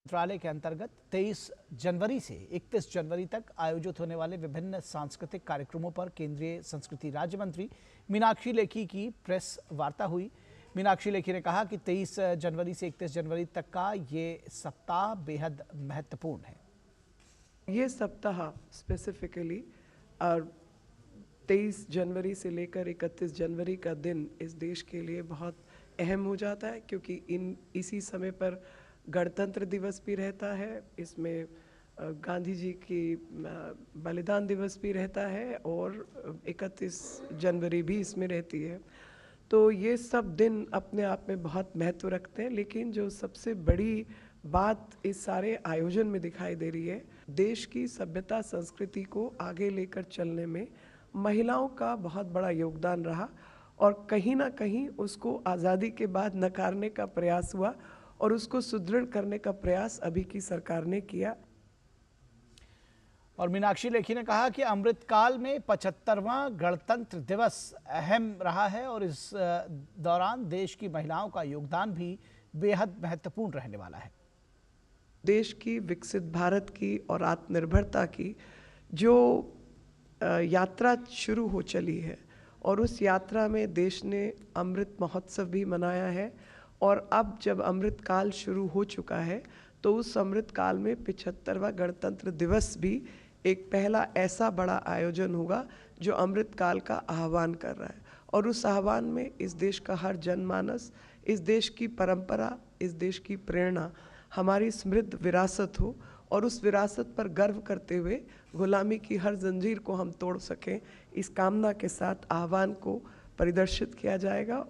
मंत्रालय के अंतर्गत 23 जनवरी से 31 जनवरी तक आयोजित होने वाले विभिन्न सांस्कृतिक कार्यक्रमों पर केंद्रीय संस्कृति राज्य मंत्री मीनाक्षी लेखी की प्रेस वार्ता हुई। मीनाक्षी लेखी ने कहा कि 23 जनवरी से 31 जनवरी तक का ये सप्ताह बेहद महत्वपूर्ण है। ये सप्ताह स्पेसिफिकली और 23 जनवरी से लेकर 31 जनवरी का दिन इस देश के लिए बहुत अहम हो जाता है, क्योंकि इसी समय पर गणतंत्र दिवस भी रहता है, इसमें गांधी जी की बलिदान दिवस भी रहता है और 31 जनवरी भी इसमें रहती है। तो ये सब दिन अपने आप में बहुत महत्व रखते हैं, लेकिन जो सबसे बड़ी बात इस सारे आयोजन में दिखाई दे रही है, देश की सभ्यता संस्कृति को आगे लेकर चलने में महिलाओं का बहुत बड़ा योगदान रहा और कहीं ना कहीं उसको आज़ादी के बाद नकारने का प्रयास हुआ और उसको सुदृढ़ करने का प्रयास अभी की सरकार ने किया। और मीनाक्षी लेखी ने कहा कि अमृतकाल में 75वां गणतंत्र दिवस अहम रहा है और इस दौरान देश की महिलाओं का योगदान भी बेहद महत्वपूर्ण रहने वाला है। देश की विकसित भारत की और आत्मनिर्भरता की जो यात्रा शुरू हो चली है और उस यात्रा में देश ने अमृत महोत्सव भी मनाया है और अब जब अमृत काल शुरू हो चुका है तो उस अमृत काल में 75वां गणतंत्र दिवस भी एक पहला ऐसा बड़ा आयोजन होगा जो अमृत काल का आह्वान कर रहा है और उस आह्वान में इस देश का हर जनमानस, इस देश की परंपरा, इस देश की प्रेरणा, हमारी समृद्ध विरासत हो और उस विरासत पर गर्व करते हुए गुलामी की हर जंजीर को हम तोड़ सकें, इस कामना के साथ आह्वान को परिदर्शित किया जाएगा।